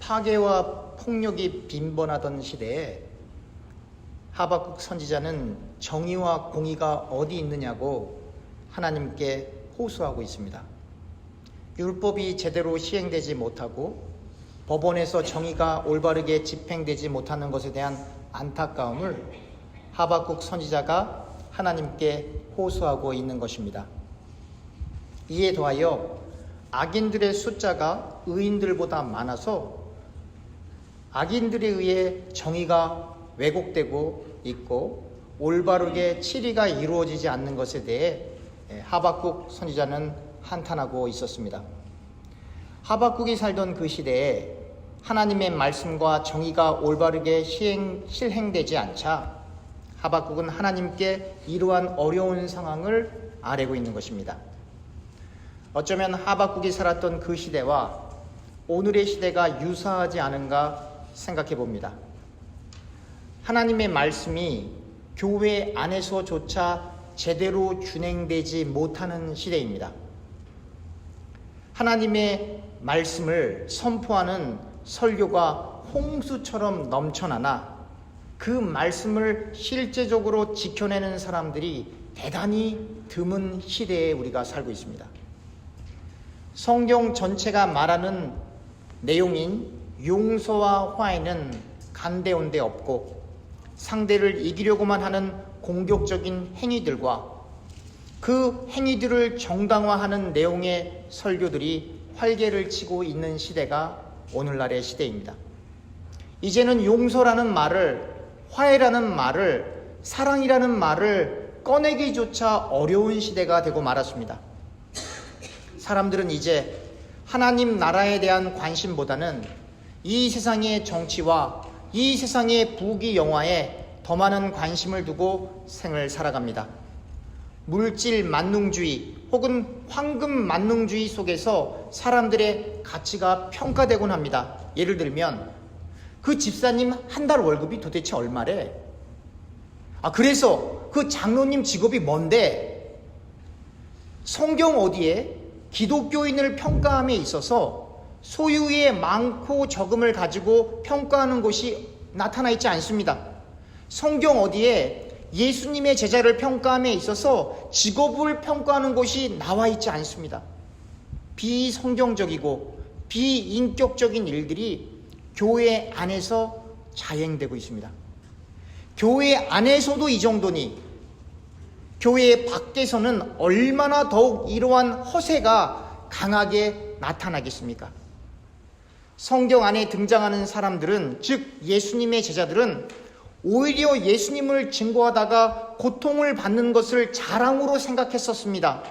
파괴와 폭력이 빈번하던 시대에 하박국 선지자는 정의와 공의가 어디 있느냐고 하나님께 호소하고 있습니다. 율법이 제대로 시행되지 못하고 법원에서 정의가 올바르게 집행되지 못하는 것에 대한 안타까움을 하박국 선지자가 하나님께 호소하고 있는 것입니다. 이에 더하여 악인들의 숫자가 의인들보다 많아서 악인들에 의해 정의가 왜곡되고 있고 올바르게 치리가 이루어지지 않는 것에 대해 하박국 선지자는 한탄하고 있었습니다. 하박국이 살던 그 시대에 하나님의 말씀과 정의가 올바르게 실행되지 않자 하박국은 하나님께 이러한 어려운 상황을 아뢰고 있는 것입니다. 어쩌면 하박국이 살았던 그 시대와 오늘의 시대가 유사하지 않은가 생각해 봅니다. 하나님의 말씀이 교회 안에서조차 제대로 준행되지 못하는 시대입니다. 하나님의 말씀을 선포하는 설교가 홍수처럼 넘쳐나나 그 말씀을 실제적으로 지켜내는 사람들이 대단히 드문 시대에 우리가 살고 있습니다. 성경 전체가 말하는 내용인 용서와 화해는 간대온데 없고 상대를 이기려고만 하는 공격적인 행위들과 그 행위들을 정당화하는 내용의 설교들이 활개를 치고 있는 시대가 오늘날의 시대입니다. 이제는 용서라는 말을, 화해라는 말을, 사랑이라는 말을 꺼내기조차 어려운 시대가 되고 말았습니다. 사람들은 이제 하나님 나라에 대한 관심보다는 이 세상의 정치와 이 세상의 부귀 영화에 더 많은 관심을 두고 생을 살아갑니다. 물질 만능주의 혹은 황금 만능주의 속에서 사람들의 가치가 평가되곤 합니다. 예를 들면 그 집사님 한 달 월급이 도대체 얼마래? 그래서 그 장로님 직업이 뭔데? 성경 어디에 기독교인을 평가함에 있어서 소유의 많고 적음을 가지고 평가하는 것이 나타나 있지 않습니다. 성경 어디에 예수님의 제자를 평가함에 있어서 직업을 평가하는 것이 나와 있지 않습니다. 비성경적이고 비인격적인 일들이 교회 안에서 자행되고 있습니다. 교회 안에서도 이 정도니 교회 밖에서는 얼마나 더욱 이러한 허세가 강하게 나타나겠습니까? 성경 안에 등장하는 사람들은, 즉 예수님의 제자들은 오히려 예수님을 증거하다가 고통을 받는 것을 자랑으로 생각했었습니다.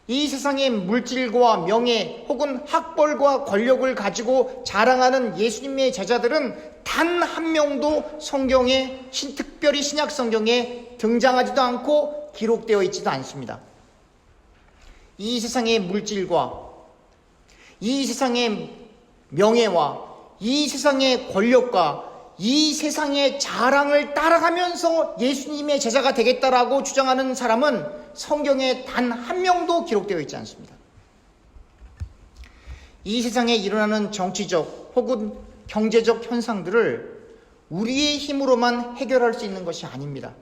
이 세상의 물질과 명예 혹은 학벌과 권력을 가지고 자랑하는 예수님의 제자들은 단 한 명도 성경에, 특별히 신약 성경에 등장하지도 않고 기록되어 있지도 않습니다. 이 세상의 물질과 이 세상의 명예와 이 세상의 권력과 이 세상의 자랑을 따라가면서 예수님의 제자가 되겠다라고 주장하는 사람은 성경에 단 한 명도 기록되어 있지 않습니다. 이 세상에 일어나는 정치적 혹은 경제적 현상들을 우리의 힘으로만 해결할 수 있는 것이 아닙니다.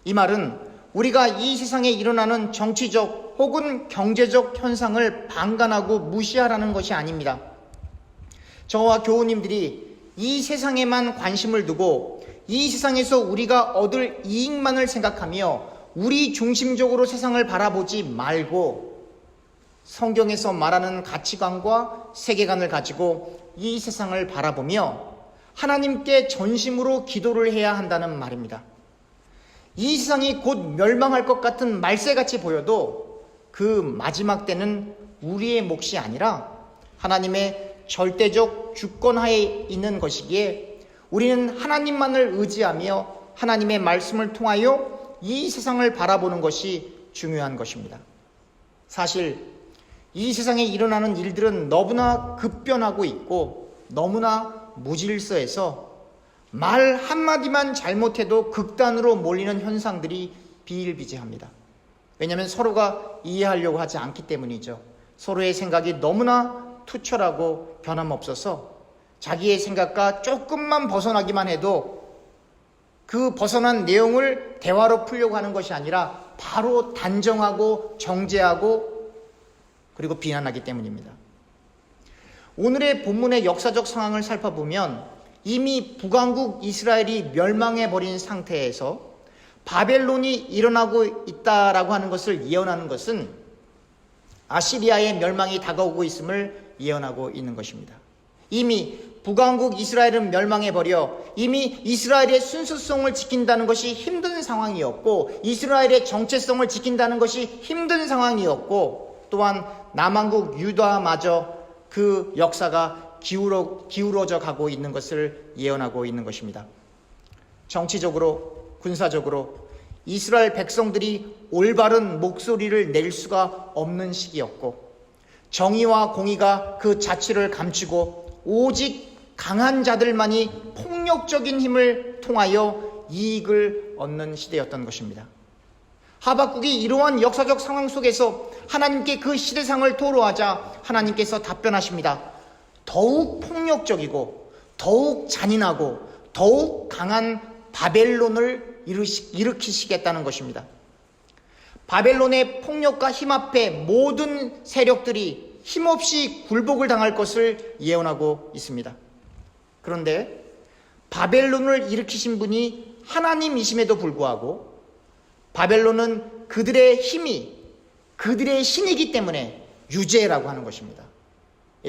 이 말은 우리가 이 세상에 일어나는 정치적 혹은 경제적 현상을 방관하고 무시하라는 것이 아닙니다. 저와 교우님들이 이 세상에만 관심을 두고 이 세상에서 우리가 얻을 이익만을 생각하며 우리 중심적으로 세상을 바라보지 말고 성경에서 말하는 가치관과 세계관을 가지고 이 세상을 바라보며 하나님께 전심으로 기도를 해야 한다는 말입니다. 이 세상이 곧 멸망할 것 같은 말세같이 보여도 그 마지막 때는 우리의 몫이 아니라 하나님의 절대적 주권하에 있는 것이기에 우리는 하나님만을 의지하며 하나님의 말씀을 통하여 이 세상을 바라보는 것이 중요한 것입니다. 사실 이 세상에 일어나는 일들은 너무나 급변하고 있고 너무나 무질서해서 말 한마디만 잘못해도 극단으로 몰리는 현상들이 비일비재합니다. 왜냐하면 서로가 이해하려고 하지 않기 때문이죠. 서로의 생각이 너무나 투철하고 변함없어서 자기의 생각과 조금만 벗어나기만 해도 그 벗어난 내용을 대화로 풀려고 하는 것이 아니라 바로 단정하고 정죄하고 그리고 비난하기 때문입니다. 오늘의 본문의 역사적 상황을 살펴보면 이미 북왕국 이스라엘이 멸망해버린 상태에서 바벨론이 일어나고 있다라고 하는 것을 예언하는 것은 아시리아의 멸망이 다가오고 있음을 예언하고 있는 것입니다. 이미 북왕국 이스라엘은 멸망해버려 이미 이스라엘의 순수성을 지킨다는 것이 힘든 상황이었고 이스라엘의 정체성을 지킨다는 것이 힘든 상황이었고 또한 남왕국 유다마저 그 역사가 기울어져 가고 있는 것을 예언하고 있는 것입니다. 정치적으로 군사적으로 이스라엘 백성들이 올바른 목소리를 낼 수가 없는 시기였고 정의와 공의가 그 자취를 감추고 오직 강한 자들만이 폭력적인 힘을 통하여 이익을 얻는 시대였던 것입니다. 하박국이 이러한 역사적 상황 속에서 하나님께 그 시대상을 토로하자 하나님께서 답변하십니다. 더욱 폭력적이고 더욱 잔인하고 더욱 강한 바벨론을 일으키시겠다는 것입니다. 바벨론의 폭력과 힘 앞에 모든 세력들이 힘없이 굴복을 당할 것을 예언하고 있습니다. 그런데 바벨론을 일으키신 분이 하나님이심에도 불구하고 바벨론은 그들의 힘이 그들의 신이기 때문에 유죄라고 하는 것입니다.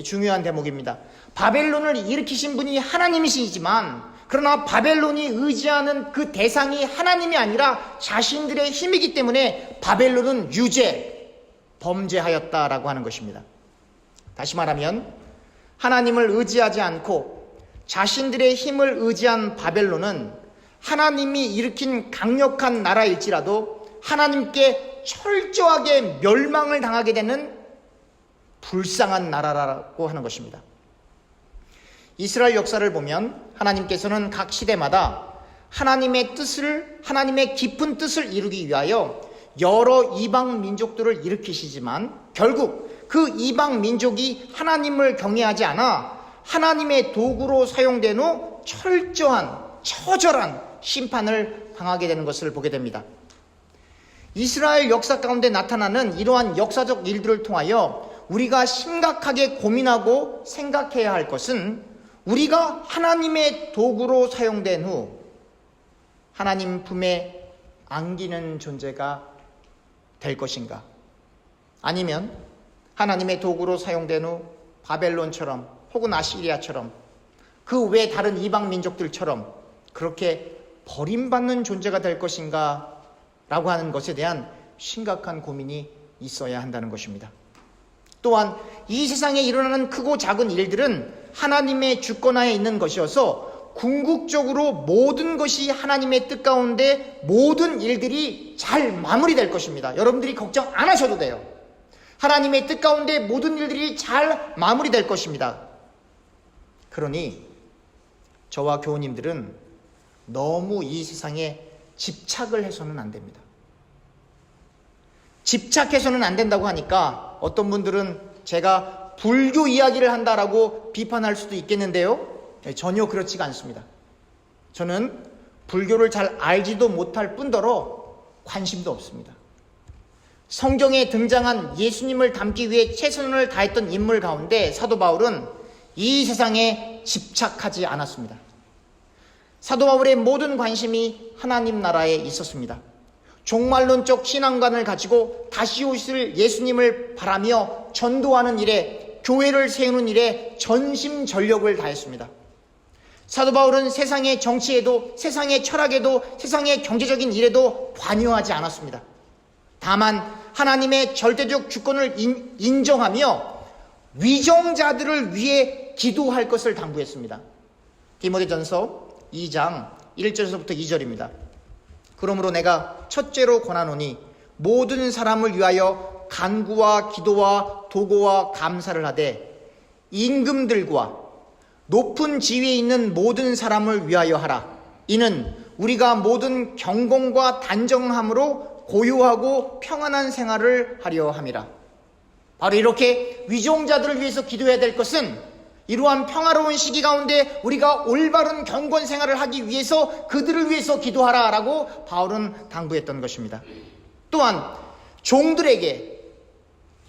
중요한 대목입니다. 바벨론을 일으키신 분이 하나님이시지만 그러나 바벨론이 의지하는 그 대상이 하나님이 아니라 자신들의 힘이기 때문에 바벨론은 유죄, 범죄하였다라고 하는 것입니다. 다시 말하면 하나님을 의지하지 않고 자신들의 힘을 의지한 바벨론은 하나님이 일으킨 강력한 나라일지라도 하나님께 철저하게 멸망을 당하게 되는 불쌍한 나라라고 하는 것입니다. 이스라엘 역사를 보면 하나님께서는 각 시대마다 하나님의 깊은 뜻을 이루기 위하여 여러 이방 민족들을 일으키시지만 결국 그 이방 민족이 하나님을 경외하지 않아 하나님의 도구로 사용된 후 처절한 심판을 당하게 되는 것을 보게 됩니다. 이스라엘 역사 가운데 나타나는 이러한 역사적 일들을 통하여 우리가 심각하게 고민하고 생각해야 할 것은 우리가 하나님의 도구로 사용된 후 하나님 품에 안기는 존재가 될 것인가? 아니면 하나님의 도구로 사용된 후 바벨론처럼 혹은 아시리아처럼 그 외 다른 이방 민족들처럼 그렇게 버림받는 존재가 될 것인가? 라고 하는 것에 대한 심각한 고민이 있어야 한다는 것입니다. 또한 이 세상에 일어나는 크고 작은 일들은 하나님의 주권하에 있는 것이어서 궁극적으로 모든 것이 하나님의 뜻 가운데 모든 일들이 잘 마무리될 것입니다. 여러분들이 걱정 안 하셔도 돼요. 하나님의 뜻 가운데 모든 일들이 잘 마무리될 것입니다. 그러니 저와 교우님들은 너무 이 세상에 집착을 해서는 안 됩니다. 집착해서는 안 된다고 하니까 어떤 분들은 제가 불교 이야기를 한다라고 비판할 수도 있겠는데요. 전혀 그렇지가 않습니다. 저는 불교를 잘 알지도 못할 뿐더러 관심도 없습니다. 성경에 등장한 예수님을 닮기 위해 최선을 다했던 인물 가운데 사도 바울은 이 세상에 집착하지 않았습니다. 사도 바울의 모든 관심이 하나님 나라에 있었습니다. 종말론적 신앙관을 가지고 다시 오실 예수님을 바라며 전도하는 일에, 교회를 세우는 일에 전심전력을 다했습니다. 사도 바울은 세상의 정치에도, 세상의 철학에도, 세상의 경제적인 일에도 관여하지 않았습니다. 다만 하나님의 절대적 주권을 인정하며 위정자들을 위해 기도할 것을 당부했습니다. 디모데전서 2장 1절에서부터 2절입니다. 그러므로 내가 첫째로 권하노니 모든 사람을 위하여 간구와 기도와 도고와 감사를 하되 임금들과 높은 지위에 있는 모든 사람을 위하여 하라. 이는 우리가 모든 경건과 단정함으로 고요하고 평안한 생활을 하려 함이라. 바로 이렇게 위정자들을 위해서 기도해야 될 것은 이러한 평화로운 시기 가운데 우리가 올바른 경건 생활을 하기 위해서 그들을 위해서 기도하라라고 바울은 당부했던 것입니다. 또한 종들에게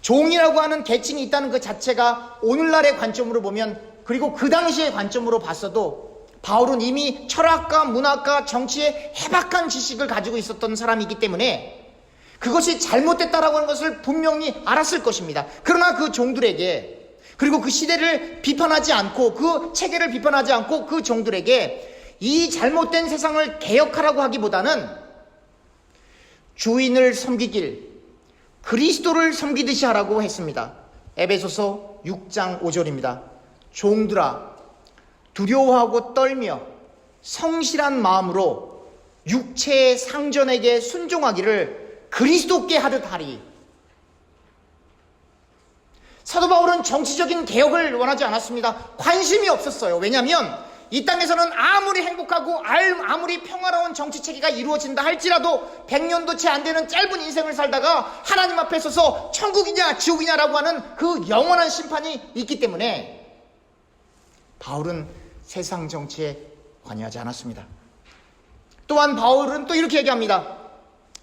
종이라고 하는 계층이 있다는 그 자체가 오늘날의 관점으로 보면, 그리고 그 당시의 관점으로 봤어도 바울은 이미 철학과 문학과 정치에 해박한 지식을 가지고 있었던 사람이기 때문에 그것이 잘못됐다라고 하는 것을 분명히 알았을 것입니다. 그러나 그 종들에게, 그리고 그 시대를 비판하지 않고 그 체계를 비판하지 않고 그 종들에게 이 잘못된 세상을 개혁하라고 하기보다는 주인을 섬기길 그리스도를 섬기듯이 하라고 했습니다. 에베소서 6장 5절입니다. 종들아, 두려워하고 떨며 성실한 마음으로 육체의 상전에게 순종하기를 그리스도께 하듯 하리. 사도 바울은 정치적인 개혁을 원하지 않았습니다. 관심이 없었어요. 왜냐하면 이 땅에서는 아무리 행복하고 아무리 평화로운 정치체계가 이루어진다 할지라도 100년도 채 안 되는 짧은 인생을 살다가 하나님 앞에 서서 천국이냐 지옥이냐라고 하는 그 영원한 심판이 있기 때문에 바울은 세상 정치에 관여하지 않았습니다. 또한 바울은 또 이렇게 얘기합니다.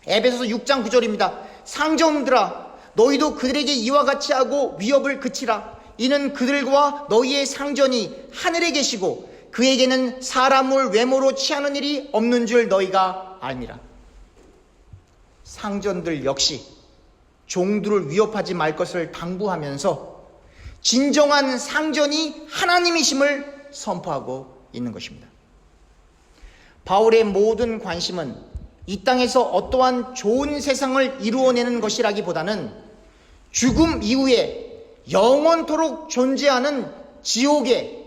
에베소서 6장 9절입니다. 상전들아, 너희도 그들에게 이와 같이 하고 위협을 그치라. 이는 그들과 너희의 상전이 하늘에 계시고 그에게는 사람을 외모로 취하는 일이 없는 줄 너희가 알미라. 상전들 역시 종들을 위협하지 말 것을 당부하면서 진정한 상전이 하나님이심을 선포하고 있는 것입니다. 바울의 모든 관심은 이 땅에서 어떠한 좋은 세상을 이루어내는 것이라기보다는 죽음 이후에 영원토록 존재하는 지옥에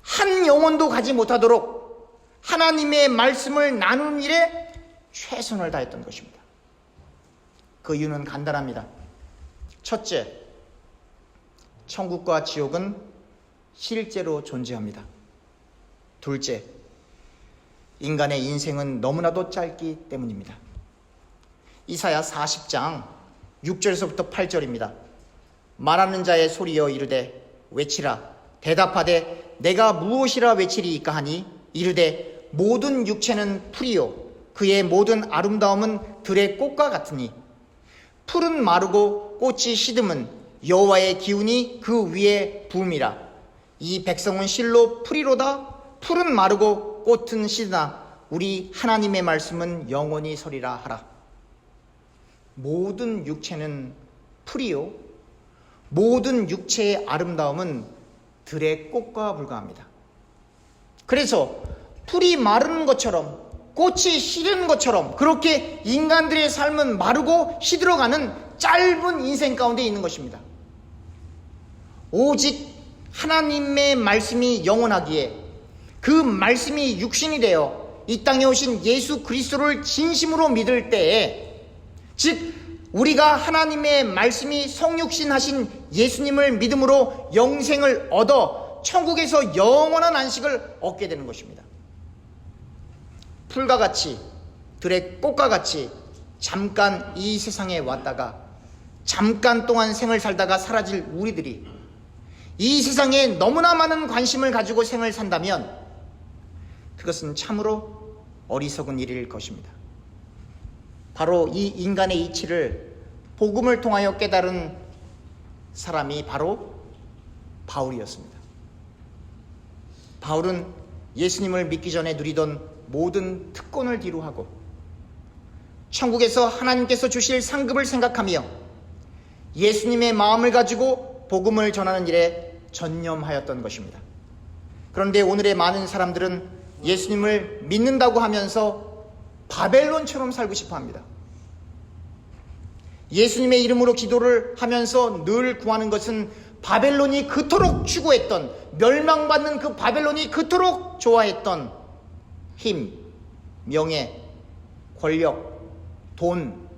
한 영혼도 가지 못하도록 하나님의 말씀을 나누는 일에 최선을 다했던 것입니다. 그 이유는 간단합니다. 첫째, 천국과 지옥은 실제로 존재합니다. 둘째, 인간의 인생은 너무나도 짧기 때문입니다. 이사야 40장 6절에서부터 8절입니다. 말하는 자의 소리여 이르되 외치라. 대답하되 내가 무엇이라 외치리이까 하니 이르되 모든 육체는 풀이요 그의 모든 아름다움은 들의 꽃과 같으니 풀은 마르고 꽃이 시듬은 여호와의 기운이 그 위에 부음이라. 이 백성은 실로 풀이로다. 풀은 마르고 꽃은 시드나 우리 하나님의 말씀은 영원히 서리라 하라. 모든 육체는 풀이요 모든 육체의 아름다움은 들의 꽃과 불과합니다. 그래서 풀이 마르는 것처럼 꽃이 시드는 것처럼 그렇게 인간들의 삶은 마르고 시들어가는 짧은 인생 가운데 있는 것입니다. 오직 하나님의 말씀이 영원하기에 그 말씀이 육신이 되어 이 땅에 오신 예수 그리스도를 진심으로 믿을 때에, 즉 우리가 하나님의 말씀이 성육신 하신 예수님을 믿음으로 영생을 얻어 천국에서 영원한 안식을 얻게 되는 것입니다. 풀과 같이 들의 꽃과 같이 잠깐 이 세상에 왔다가 잠깐 동안 생을 살다가 사라질 우리들이 이 세상에 너무나 많은 관심을 가지고 생을 산다면 그것은 참으로 어리석은 일일 것입니다. 바로 이 인간의 이치를 복음을 통하여 깨달은 사람이 바로 바울이었습니다. 바울은 예수님을 믿기 전에 누리던 모든 특권을 뒤로하고 천국에서 하나님께서 주실 상급을 생각하며 예수님의 마음을 가지고 복음을 전하는 일에 전념하였던 것입니다. 그런데 오늘의 많은 사람들은 예수님을 믿는다고 하면서 바벨론처럼 살고 싶어 합니다. 예수님의 이름으로 기도를 하면서 늘 구하는 것은 바벨론이 그토록 추구했던, 멸망받는 그 바벨론이 그토록 좋아했던 힘, 명예, 권력, 돈,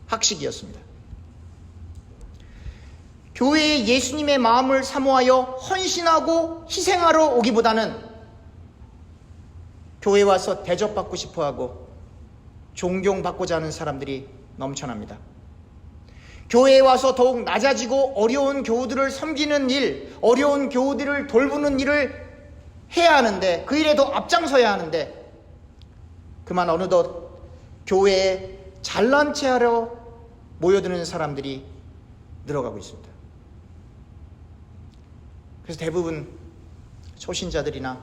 학식이었습니다. 교회에 예수님의 마음을 사모하여 헌신하고 희생하러 오기보다는 교회에 와서 대접받고 싶어하고 존경받고자 하는 사람들이 넘쳐납니다. 교회에 와서 더욱 낮아지고 어려운 교우들을 섬기는 일, 어려운 교우들을 돌보는 일을 해야 하는데, 그 일에 더 앞장서야 하는데, 그만 어느덧 교회에 잘난 체하러 모여드는 사람들이 늘어가고 있습니다. 그래서 대부분 초신자들이나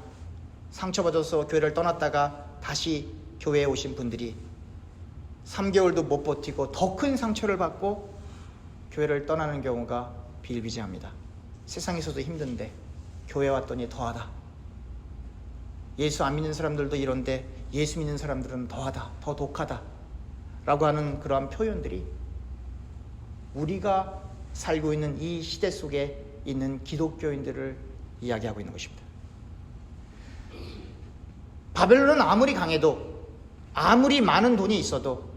상처받아서 교회를 떠났다가 다시 교회에 오신 분들이 3개월도 못 버티고 더 큰 상처를 받고 교회를 떠나는 경우가 비일비재합니다. 세상에서도 힘든데 교회 왔더니 더하다. 예수 안 믿는 사람들도 이런데 예수 믿는 사람들은 더하다, 더 독하다 라고 하는 그러한 표현들이 우리가 살고 있는 이 시대 속에 있는 기독교인들을 이야기하고 있는 것입니다. 바벨론은 아무리 강해도, 아무리 많은 돈이 있어도,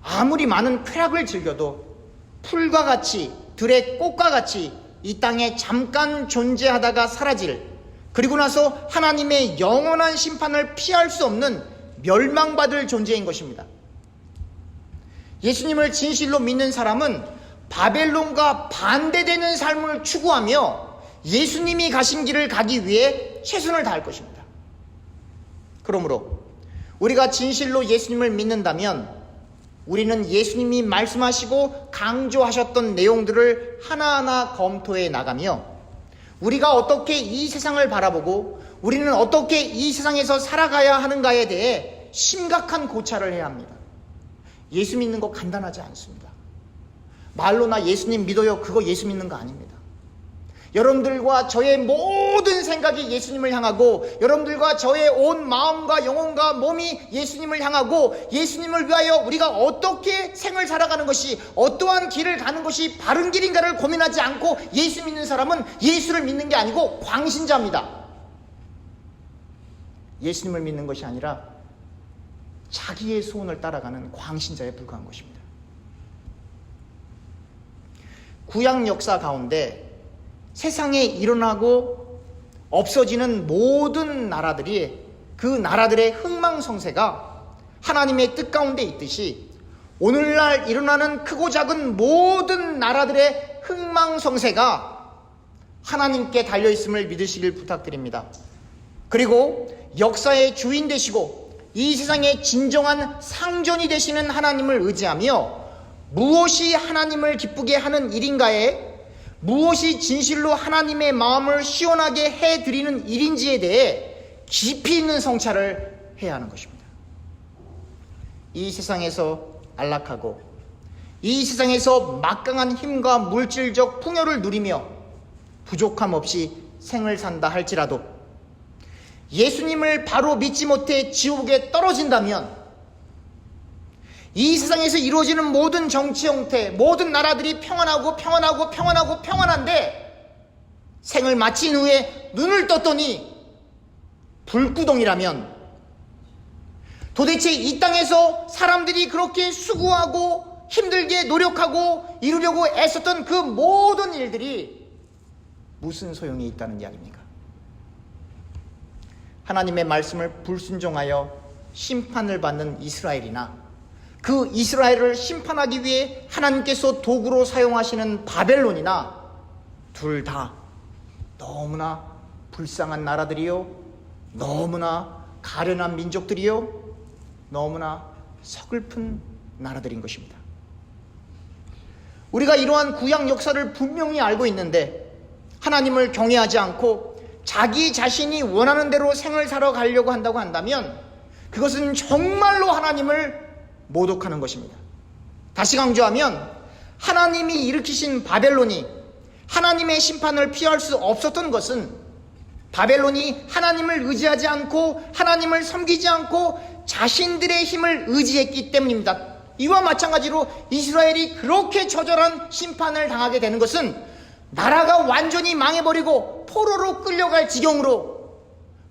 아무리 많은 쾌락을 즐겨도 풀과 같이, 들의 꽃과 같이 이 땅에 잠깐 존재하다가 사라질, 그리고 나서 하나님의 영원한 심판을 피할 수 없는 멸망받을 존재인 것입니다. 예수님을 진실로 믿는 사람은 바벨론과 반대되는 삶을 추구하며 예수님이 가신 길을 가기 위해 최선을 다할 것입니다. 그러므로 우리가 진실로 예수님을 믿는다면 우리는 예수님이 말씀하시고 강조하셨던 내용들을 하나하나 검토해 나가며 우리가 어떻게 이 세상을 바라보고 우리는 어떻게 이 세상에서 살아가야 하는가에 대해 심각한 고찰을 해야 합니다. 예수 믿는 거 간단하지 않습니다. 말로 나 예수님 믿어요, 그거 예수 믿는 거 아닙니다. 여러분들과 저의 모든 생각이 예수님을 향하고 여러분들과 저의 온 마음과 영혼과 몸이 예수님을 향하고 예수님을 위하여 우리가 어떻게 생을 살아가는 것이, 어떠한 길을 가는 것이 바른 길인가를 고민하지 않고 예수 믿는 사람은 예수를 믿는 게 아니고 광신자입니다. 예수님을 믿는 것이 아니라 자기의 소원을 따라가는 광신자에 불과한 것입니다. 구약 역사 가운데 세상에 일어나고 없어지는 모든 나라들이 그 나라들의 흥망성쇠가 하나님의 뜻 가운데 있듯이 오늘날 일어나는 크고 작은 모든 나라들의 흥망성쇠가 하나님께 달려있음을 믿으시길 부탁드립니다. 그리고 역사의 주인 되시고 이 세상의 진정한 상전이 되시는 하나님을 의지하며 무엇이 하나님을 기쁘게 하는 일인가에, 무엇이 진실로 하나님의 마음을 시원하게 해드리는 일인지에 대해 깊이 있는 성찰을 해야 하는 것입니다. 이 세상에서 안락하고 이 세상에서 막강한 힘과 물질적 풍요를 누리며 부족함 없이 생을 산다 할지라도 예수님을 바로 믿지 못해 지옥에 떨어진다면 이 세상에서 이루어지는 모든 정치 형태, 모든 나라들이 평안한데 생을 마친 후에 눈을 떴더니 불구덩이라면 도대체 이 땅에서 사람들이 그렇게 수고하고 힘들게 노력하고 이루려고 애썼던 그 모든 일들이 무슨 소용이 있다는 이야기입니까? 하나님의 말씀을 불순종하여 심판을 받는 이스라엘이나 그 이스라엘을 심판하기 위해 하나님께서 도구로 사용하시는 바벨론이나 둘 다 너무나 불쌍한 나라들이요, 너무나 가련한 민족들이요, 너무나 서글픈 나라들인 것입니다. 우리가 이러한 구약 역사를 분명히 알고 있는데 하나님을 경외하지 않고 자기 자신이 원하는 대로 생을 살아 가려고 한다고 한다면 그것은 정말로 하나님을 모독하는 것입니다. 다시 강조하면 하나님이 일으키신 바벨론이 하나님의 심판을 피할 수 없었던 것은 바벨론이 하나님을 의지하지 않고 하나님을 섬기지 않고 자신들의 힘을 의지했기 때문입니다. 이와 마찬가지로 이스라엘이 그렇게 처절한 심판을 당하게 되는 것은 나라가 완전히 망해버리고 포로로 끌려갈 지경으로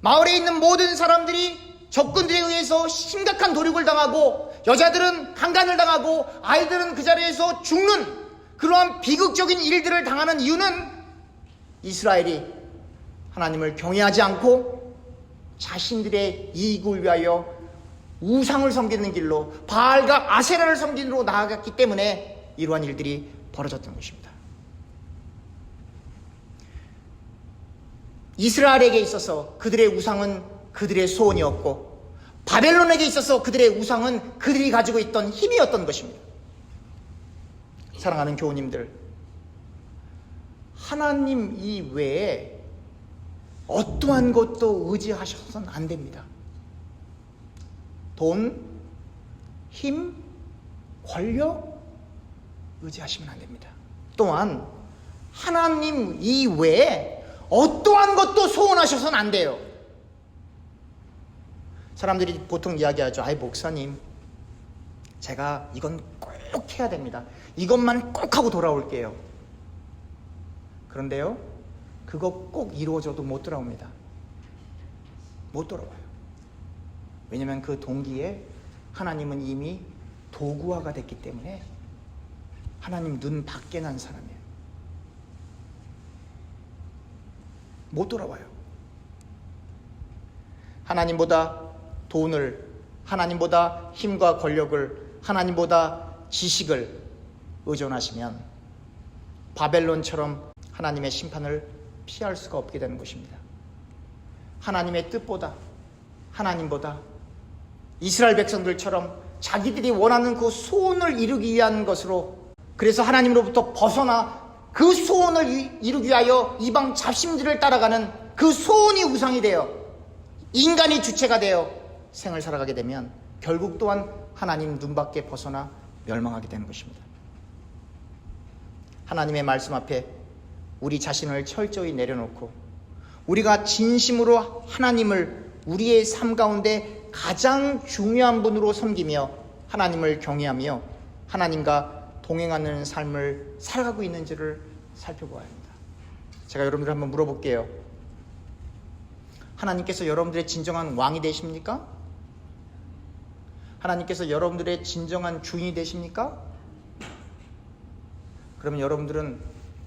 마을에 있는 모든 사람들이 적군들에 의해서 심각한 도륙을 당하고 여자들은 강간을 당하고 아이들은 그 자리에서 죽는 그러한 비극적인 일들을 당하는 이유는 이스라엘이 하나님을 경외하지 않고 자신들의 이익을 위하여 우상을 섬기는 길로 바알과 아세라를 섬기는 길로 나아갔기 때문에 이러한 일들이 벌어졌던 것입니다. 이스라엘에게 있어서 그들의 우상은 그들의 소원이었고, 바벨론에게 있어서 그들의 우상은 그들이 가지고 있던 힘이었던 것입니다. 사랑하는 교우님들, 하나님 이외에 어떠한 것도 의지하셔서는 안 됩니다. 돈, 힘, 권력 의지하시면 안 됩니다. 또한 하나님 이외에 어떠한 것도 소원하셔서는 안 돼요. 사람들이 보통 이야기하죠. 아이 목사님, 제가 이건 꼭 해야 됩니다. 이것만 꼭 하고 돌아올게요. 그런데요, 그거 꼭 이루어져도 못 돌아옵니다. 못 돌아와요. 왜냐하면 그 동기에 하나님은 이미 도구화가 됐기 때문에 하나님 눈 밖에 난 사람이에요. 못 돌아와요. 하나님보다 돈을, 하나님보다 힘과 권력을, 하나님보다 지식을 의존하시면 바벨론처럼 하나님의 심판을 피할 수가 없게 되는 것입니다. 하나님의 뜻보다, 하나님보다 이스라엘 백성들처럼 자기들이 원하는 그 소원을 이루기 위한 것으로, 그래서 하나님으로부터 벗어나 그 소원을 이루기 위하여 이방 잡신들을 따라가는 그 소원이 우상이 되어 인간이 주체가 되어 생을 살아가게 되면 결국 또한 하나님 눈밖에 벗어나 멸망하게 되는 것입니다. 하나님의 말씀 앞에 우리 자신을 철저히 내려놓고 우리가 진심으로 하나님을 우리의 삶 가운데 가장 중요한 분으로 섬기며 하나님을 경외하며 하나님과 동행하는 삶을 살아가고 있는지를 살펴보아야 합니다. 제가 여러분들 한번 물어볼게요. 하나님께서 여러분들의 진정한 왕이 되십니까? 하나님께서 여러분들의 진정한 주인이 되십니까? 그러면 여러분들은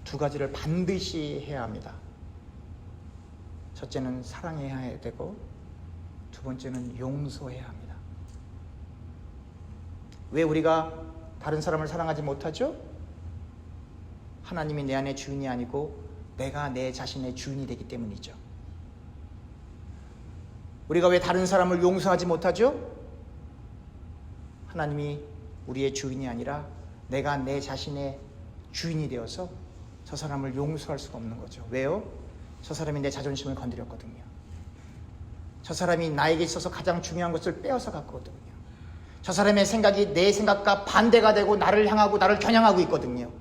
두 가지를 반드시 해야 합니다. 첫째는 사랑해야 되고, 두 번째는 용서해야 합니다. 왜 우리가 다른 사람을 사랑하지 못하죠? 하나님이 내 안의 주인이 아니고 내가 내 자신의 주인이 되기 때문이죠. 우리가 왜 다른 사람을 용서하지 못하죠? 하나님이 우리의 주인이 아니라 내가 내 자신의 주인이 되어서 저 사람을 용서할 수가 없는 거죠. 왜요? 저 사람이 내 자존심을 건드렸거든요. 저 사람이 나에게 있어서 가장 중요한 것을 빼앗아 갔거든요. 저 사람의 생각이 내 생각과 반대가 되고 나를 향하고 나를 겨냥하고 있거든요.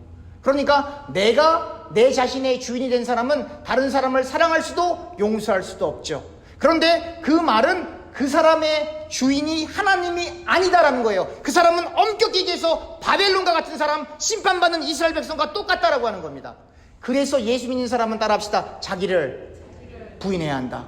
그러니까 내가 내 자신의 주인이 된 사람은 다른 사람을 사랑할 수도 용서할 수도 없죠. 그런데 그 말은 그 사람의 주인이 하나님이 아니다라는 거예요. 그 사람은 엄격히 얘기해서 바벨론과 같은 사람, 심판받는 이스라엘 백성과 똑같다라고 하는 겁니다. 그래서 예수 믿는 사람은 따라합시다. 자기를 부인해야 한다.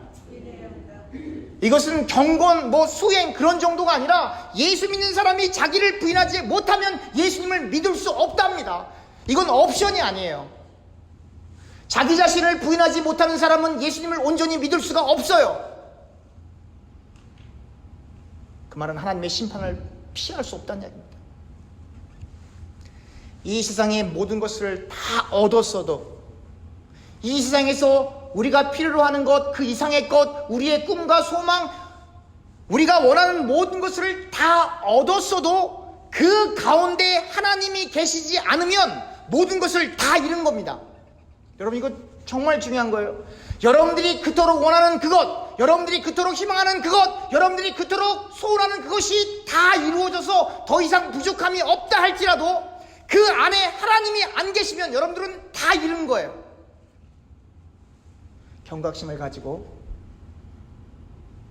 이것은 경건, 수행 그런 정도가 아니라 예수 믿는 사람이 자기를 부인하지 못하면 예수님을 믿을 수 없답니다. 이건 옵션이 아니에요. 자기 자신을 부인하지 못하는 사람은 예수님을 온전히 믿을 수가 없어요. 그 말은 하나님의 심판을 피할 수 없다는 이야기입니다. 이 세상의 모든 것을 다 얻었어도 이 세상에서 우리가 필요로 하는 것, 그 이상의 것, 우리의 꿈과 소망, 우리가 원하는 모든 것을 다 얻었어도 그 가운데 하나님이 계시지 않으면 모든 것을 다 잃은 겁니다. 여러분, 이거 정말 중요한 거예요. 여러분들이 그토록 원하는 그것, 여러분들이 그토록 희망하는 그것, 여러분들이 그토록 소원하는 그것이 다 이루어져서 더 이상 부족함이 없다 할지라도 그 안에 하나님이 안 계시면 여러분들은 다 잃은 거예요. 경각심을 가지고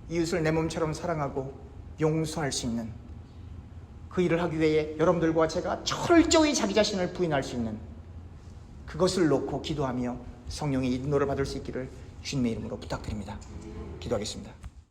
이웃을 내 몸처럼 사랑하고 용서할 수 있는 그 일을 하기 위해 여러분들과 제가 철저히 자기 자신을 부인할 수 있는 그것을 놓고 기도하며 성령의 인도를 받을 수 있기를 주님의 이름으로 부탁드립니다. 기도하겠습니다.